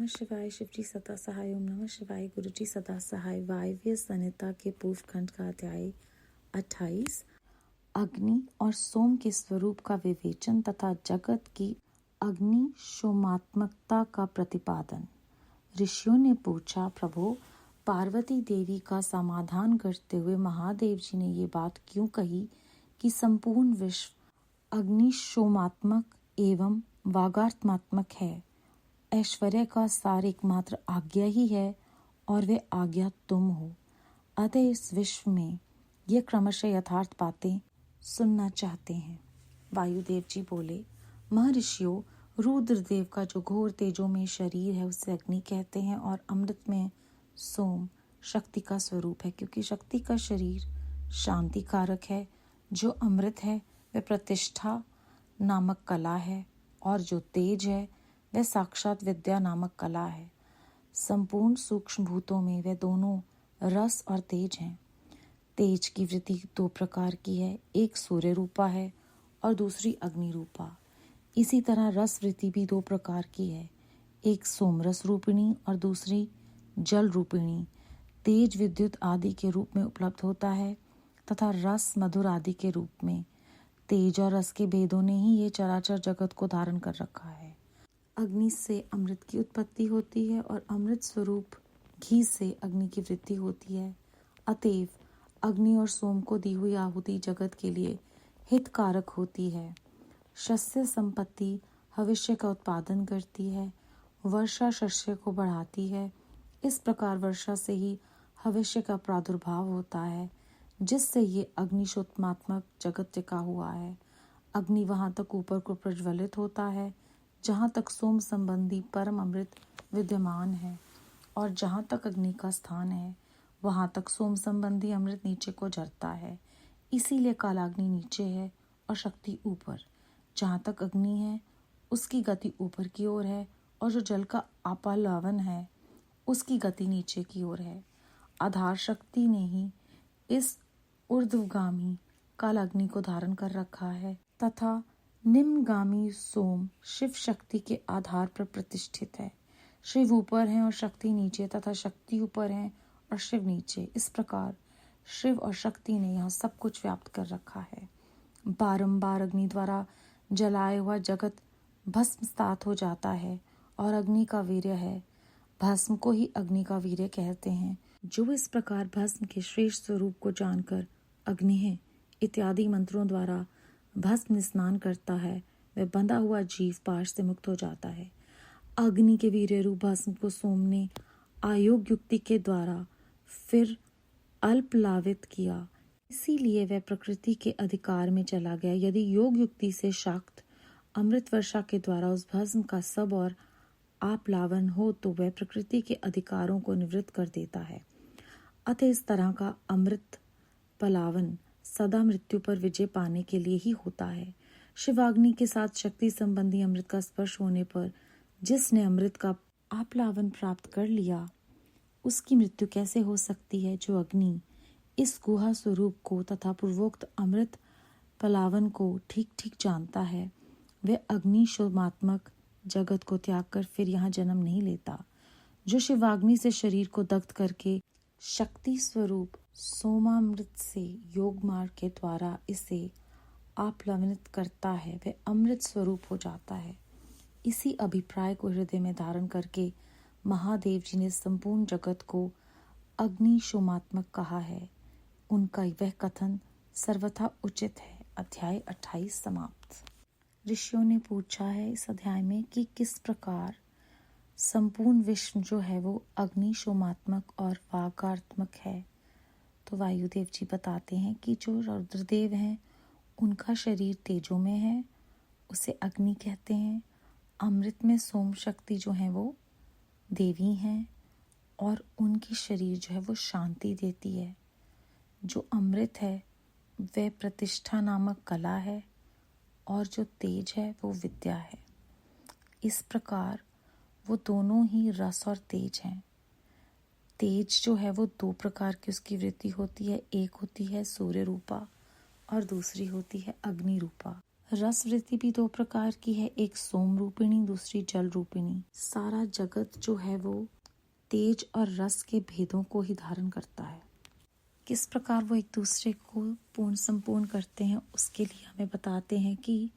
नमः शिवाय। शिवजी सदा सहाय। ओम नमः शिवाय। गुरुजी सदा सहाय। वायव्य संहिता के पूर्व खंड का अध्याय 28 अग्नि और सोम के स्वरूप का विवेचन तथा जगत की अग्नि सोमात्मकता का प्रतिपादन। ऋषियों ने पूछा, प्रभु, पार्वती देवी का समाधान करते हुए महादेव जी ने ये बात क्यों कही कि संपूर्ण विश्व अग्नि सोमात्मक एवं वागात्मात्मक है। ऐश्वर्य का सार एकमात्र आज्ञा ही है और वे आज्ञा तुम हो। अतः इस विश्व में ये क्रमशः यथार्थ बातें सुनना चाहते हैं। वायुदेव जी बोले, महर्षियों, रुद्रदेव का जो घोर तेजों में शरीर है उसे अग्नि कहते हैं और अमृत में सोम शक्ति का स्वरूप है, क्योंकि शक्ति का शरीर शांति कारक है। जो अमृत है वह प्रतिष्ठा नामक कला है और जो तेज है वह साक्षात विद्या नामक कला है। संपूर्ण सूक्ष्म भूतों में वे दोनों रस और तेज हैं। तेज की वृत्ति दो प्रकार की है, एक सूर्य रूपा है और दूसरी अग्नि रूपा। इसी तरह रस वृत्ति भी दो प्रकार की है, एक सोमरस रूपिणी और दूसरी जल रूपिणी। तेज विद्युत आदि के रूप में उपलब्ध होता है तथा रस मधुर आदि के रूप में। तेज और रस के भेदों ने ही ये चराचर जगत को धारण कर रखा है। अग्नि से अमृत की उत्पत्ति होती है और अमृत स्वरूप घी से अग्नि की वृद्धि होती है। अतएव अग्नि और सोम को दी हुई आहुति जगत के लिए हितकारक होती है। शस्य संपत्ति भविष्य का उत्पादन करती है। वर्षा शस्य को बढ़ाती है। इस प्रकार वर्षा से ही भविष्य का प्रादुर्भाव होता है, जिससे ये अग्निशोत्मात्मक जगत टिका हुआ है। अग्नि वहां तक ऊपर को प्रज्वलित होता है जहाँ तक सोम संबंधी परम अमृत विद्यमान है, और जहाँ तक अग्नि का स्थान है वहाँ तक सोम संबंधी अमृत नीचे को झरता है। इसीलिए कालाग्नि नीचे है और शक्ति ऊपर। जहाँ तक अग्नि है उसकी गति ऊपर की ओर है और जो जल का आपालावन है उसकी गति नीचे की ओर है। आधार शक्ति ने ही इस ऊर्ध्वगामी कालाग्नि को धारण कर रखा है तथा निम्नगामी सोम शिव शक्ति के आधार पर प्रतिष्ठित है। शिव ऊपर है और शक्ति नीचे तथा शक्ति ऊपर है और शिव नीचे। इस प्रकार शिव और शक्ति ने यहाँ सब कुछ व्याप्त कर रखा है। बारंबार अग्नि द्वारा जलाया हुआ जगत भस्मसात हो जाता है और अग्नि का वीर्य है। भस्म को ही अग्नि का वीर्य कहते हैं। जो इस प्रकार भस्म के श्रेष्ठ स्वरूप को जानकर अग्नि है इत्यादि मंत्रों द्वारा भस्म स्नान करता है, वह बंधा हुआ जीव पाश से मुक्त हो जाता है। अग्नि के वीर्य रूप भस्म को सोम ने आयोग युक्ति के द्वारा फिर अल्पलावित किया, इसीलिए वह प्रकृति के अधिकार में चला गया। यदि योग युक्ति से शाक्त अमृत वर्षा के द्वारा उस भस्म का सब और आप्लावन हो तो वह प्रकृति के अधिकारों को निवृत्त कर देता है। अतः इस तरह का अमृत पलावन सदा मृत्यु पर विजय पाने के लिए ही होता है। शिवाग्नि के साथ शक्ति संबंधी अमृत का स्पर्श होने पर जिसने अमृत का आप्लावन प्राप्त कर लिया उसकी मृत्यु कैसे हो सकती है। जो अग्नि इस गुहा स्वरूप को तथा पूर्वोक्त अमृत पलावन को ठीक ठीक जानता है, वह अग्नि शोमात्मक जगत को त्याग कर फिर यहाँ जन्म नहीं लेता। जो शिवाग्नि से शरीर को दग्ध करके शक्ति स्वरूप सोमामृत से योग मार्ग के द्वारा इसे आप्लावित करता है, वह अमृत स्वरूप हो जाता है। इसी अभिप्राय को हृदय में धारण करके महादेव जी ने संपूर्ण जगत को अग्नि सोमात्मक कहा है। उनका वह कथन सर्वथा उचित है। अध्याय 28 समाप्त। ऋषियों ने पूछा है इस अध्याय में कि किस प्रकार संपूर्ण विश्व जो है वो अग्नि सोमात्मक और वागात्मक है। तो वायुदेव जी बताते हैं कि जो रुद्रदेव हैं उनका शरीर तेजों में है, उसे अग्नि कहते हैं। अमृत में सोम शक्ति जो है वो देवी हैं और उनकी शरीर जो है वो शांति देती है। जो अमृत है वह प्रतिष्ठा नामक कला है और जो तेज है वो विद्या है। इस प्रकार वो दोनों ही रस और तेज हैं। तेज जो है वो दो प्रकार की उसकी वृत्ति होती है, एक होती है सूर्य रूपा और दूसरी होती है अग्नि रूपा। रस वृत्ति भी दो प्रकार की है, एक सोम रूपिणी, दूसरी जल रूपिणी। सारा जगत जो है वो तेज और रस के भेदों को ही धारण करता है। किस प्रकार वो एक दूसरे को पूर्ण संपूर्ण करते हैं उसके लिए हमें बताते हैं कि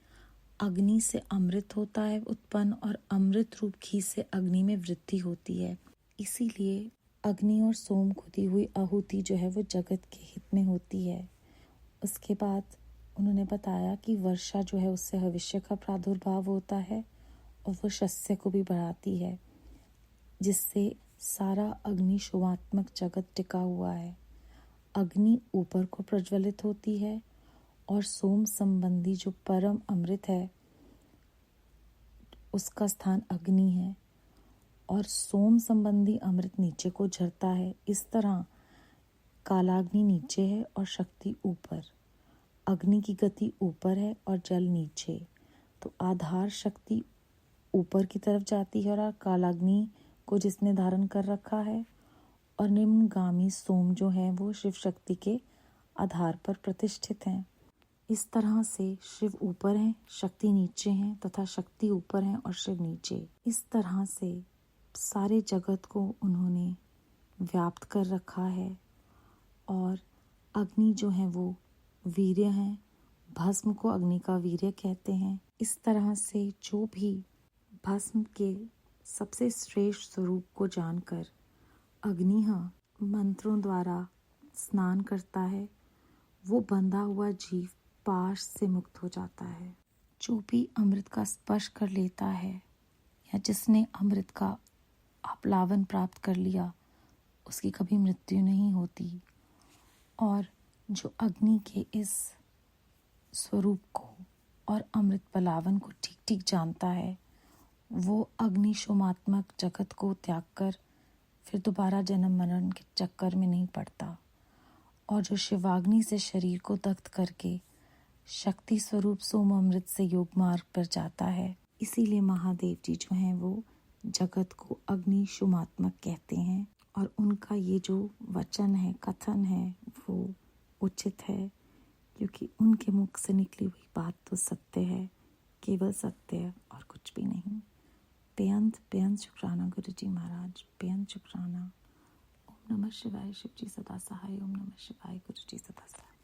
अग्नि से अमृत होता है उत्पन्न और अमृत रूप घी से अग्नि में वृद्धि होती है। इसीलिए अग्नि और सोम को दी हुई आहुति जो है वो जगत के हित में होती है। उसके बाद उन्होंने बताया कि वर्षा जो है उससे भविष्य का प्रादुर्भाव होता है और वो शस्य को भी बढ़ाती है, जिससे सारा अग्निशोमात्मक जगत टिका हुआ है। अग्नि ऊपर को प्रज्वलित होती है और सोम संबंधी जो परम अमृत है उसका स्थान अग्नि है और सोम संबंधी अमृत नीचे को झरता है। इस तरह कालाग्नि नीचे है और शक्ति ऊपर। अग्नि की गति ऊपर है और जल नीचे, तो आधार शक्ति ऊपर की तरफ जाती है और कालाग्नि को जिसने धारण कर रखा है, और निम्नगामी सोम जो है वो शिव शक्ति के आधार पर प्रतिष्ठित हैं। इस तरह से शिव ऊपर हैं, शक्ति नीचे हैं तथा शक्ति ऊपर हैं और शिव नीचे। इस तरह से सारे जगत को उन्होंने व्याप्त कर रखा है। और अग्नि जो है वो वीर्य हैं, भस्म को अग्नि का वीर्य कहते हैं। इस तरह से जो भी भस्म के सबसे श्रेष्ठ स्वरूप को जानकर अग्निह मंत्रों द्वारा स्नान करता है, वो बंधा हुआ जीव पाश से मुक्त हो जाता है। जो भी अमृत का स्पर्श कर लेता है या जिसने अमृत का आप्लावन प्राप्त कर लिया, उसकी कभी मृत्यु नहीं होती। और जो अग्नि के इस स्वरूप को और अमृत पलावन को ठीक ठीक जानता है, वो अग्निशोमात्मक जगत को त्याग कर फिर दोबारा जन्म मरण के चक्कर में नहीं पड़ता। और जो शिवाग्नि से शरीर को दग्ध करके शक्ति स्वरूप सोम अमृत से योग मार्ग पर जाता है, इसीलिए महादेव जी जो हैं वो जगत को अग्निशोमात्मक कहते हैं। और उनका ये जो वचन है, कथन है, वो उचित है, क्योंकि उनके मुख से निकली हुई बात तो सत्य है, केवल सत्य है और कुछ भी नहीं। बेअंत शुक्राना गुरु जी महाराज, बेअंत शुक्राना। ओम नमः शिवाय, शिव जी सदा सहाय। ओम नमः शिवाय, गुरु जी सदा सहाय।